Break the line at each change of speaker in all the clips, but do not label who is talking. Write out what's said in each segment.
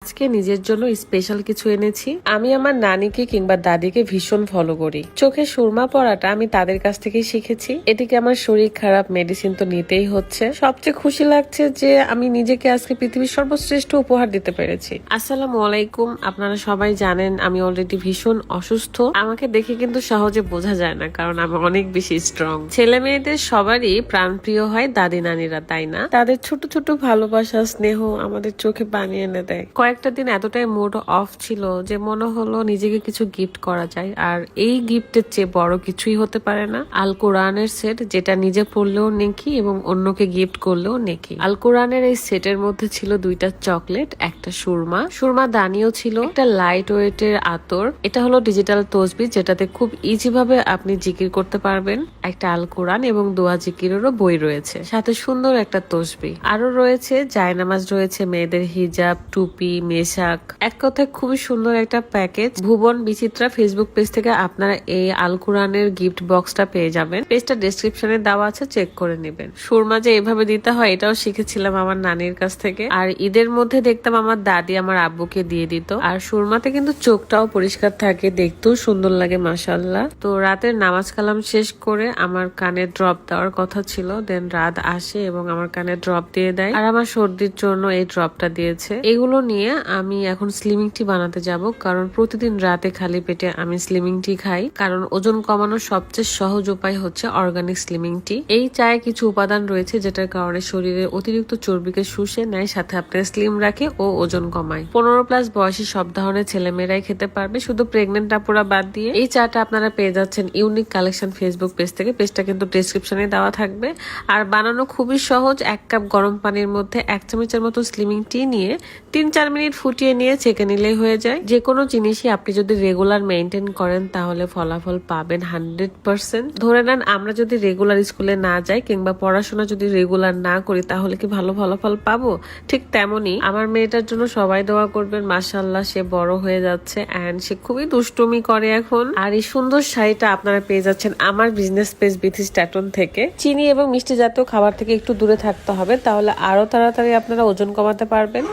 আজকে নিজের জন্য স্পেশাল কিছু এনেছি। আমি আমার নানিকে কিংবা দাদিকে ভীষণ ফলো করি। চোখে সুরমা পড়াটা আমি তাদের কাছ থেকেই শিখেছি। এদিকে আমার শরীর খারাপ, মেডিসিন তো নিতেই হচ্ছে। সবচেয়ে খুশি লাগছে যে আমি নিজেকে আজকে পৃথিবীর সর্বশ্রেষ্ঠ উপহার দিতে পেরেছি। আসসালামু আলাইকুম। আপনারা সবাই জানেন আমি অলরেডি ভীষণ অসুস্থ। আমাকে দেখে কিন্তু সহজে বোঝা যায় না, কারণ আমি অনেক বেশি স্ট্রং। ছেলে মেয়েদের সবারই প্রাণপ্রিয় হয় দাদি নানিরা, তাই না? তাদের ছোট ছোট ভালোবাসা, স্নেহ আমাদের চোখে পানি এনে দেয়। কয়েকটা দিন এতটাই মুড অফ ছিল যে মনে হলো নিজেকে কিছু গিফট করা যায়, আর এই গিফটের চেয়ে বড় কিছুই হতে পারে না। আল কোরআনের সেট, যেটা নিজে পড়লেও নেকি এবং অন্যকে গিফট করলেও নেকি। আল কোরআনের এই সেটের মধ্যে ছিল 2টা চকলেট, একটা সুরমা দানিও ছিল, একটা লাইট ওয়েটের আতর, এটা হলো ডিজিটাল তসবিহ যেটাতে খুব ইজি ভাবে আপনি জিকির করতে পারবেন, একটা আল কোরআন এবং দোয়া জিকিরেরও বই রয়েছে, সাথে সুন্দর একটা তসবিহ আরো রয়েছে, জায়নামাজ রয়েছে, মেয়েদের হিজাব, টুপি, মেশাক। এক কথায় খুবই সুন্দর একটা প্যাকেজ। ভুবন বিচিত্রা ফেসবুক পেজ থেকে আপনারা এই আল কোরআনের গিফট বক্সটা পেয়ে যাবেন। পেজটা ডেসক্রিপশনে দেওয়া আছে, চেক করে নেবেন। সুরমা যে এভাবে দিতে হয় এটাও শিখেছিলাম আমার নানির কাছ থেকে। আর ঈদের মধ্যে দেখতাম আমার দাদি আমার আব্বুকে দিয়ে দিত। আর সুরমাতে কিন্তু চোখটাও পরিষ্কার থাকে, দেখতেও সুন্দর লাগে মাশাআল্লাহ। তো রাতের নামাজ কালাম শেষ করে আমার কানে ড্রপ দেওয়ার কথা ছিল, দেন রাত আসে এবং আমার কানে ড্রপ দিয়ে দেয়। আর আমার সর্দির জন্য এই ড্রপটা দিয়েছে। এগুলো নিয়ে আমি এখন স্লিমিং টি বানাতে যাব, কারণ প্রতিদিন রাতে খালি পেটে আমি স্লিমিং টি খাই। কারণ ওজন কমানোর সবচেয়ে সহজ উপায় হচ্ছে অর্গানিক স্লিমিং টি। এই চায়ে কিছু উপাদান রয়েছে যেটার কারণে শরীরে অতিরিক্ত চর্বিকে শুষে নেয়, সাথে আপনার স্লিম রাখে ও ওজন কমায়। 15+ বয়সী সব ধরনের ছেলেমেয়েরাই খেতে পারবে, শুধু প্রেগনেন্ট আপুরা বাদ দিয়ে। এই চাটা আপনারা পেয়ে যাচ্ছেন ইউনিক কালেকশন ফেসবুক পেজ থেকে। পেজটা কিন্তু ডেসক্রিপশনে দেওয়া থাকবে। আর বানানো খুবই সহজ। 1 কাপ গরম পানির মধ্যে 1 চামচের মতো স্লিমিং টি নিয়ে 3-4 মিনিট ফুটিয়ে নিয়ে ছেঁকে নিলেই হয়ে যায়। যে কোনো জিনিসই আপনি যদি রেগুলার মেনটেন করেন তাহলে ফলাফল পাবেন 100%। ধরে নেন আমরা যদি রেগুলার স্কুলে না যাই কিংবা পড়াশোনা যদি রেগুলার না করি তাহলে কি ভালো ফলাফল পাবো? ঠিক তেমনি আমার মেয়েটার জন্য সবাই দোয়া করবেন। মাশাআল্লাহ, সে বড় হয়ে যাচ্ছে এন্ড সে খুবই দুষ্টুমি করে এখন। আর এই সুন্দর শাড়িটা আপনারা পেয়ে যাচ্ছেন আমার বিজনেস পেজ বিথি স্ট্যাটন থেকে। চিনি এবং মিষ্টি জাতীয় খাবার থেকে একটু দূরে থাকতে হবে, তাহলে আরো তাড়াতাড়ি আপনারা ওজন কমাতে পারবেন।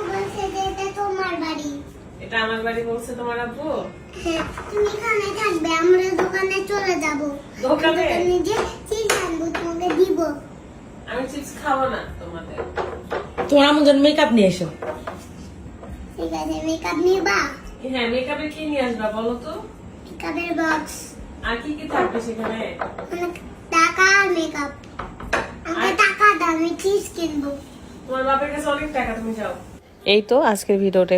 এটা আমার বাড়ি বলছে তোমার আব্বু?
হ্যাঁ, তুমি এখানে থাকবে, আমরা দোকানে চলে যাব।
দোকানে
যে চিপস আনবো তোমাকে দিব।
আমি চিপস খাবো না তোমাদের।
তোমার আমার জন্য মেকআপ নিয়ে এসো।
ঠিক আছে, মেকআপ নিবা?
হ্যাঁ, মেকআপের কি নিয়ে আসবা বলো তো?
মেকআপের বক্স।
আর কি কি থাকবে সেখানে?
অনেক টাকা আর মেকআপ। আমাকে টাকা দাও, আমি চিপস কিনবো।
তোমার বাপের কাছে অনেক টাকা, তুমি যাও। এই তো আজকের ভিডিওটা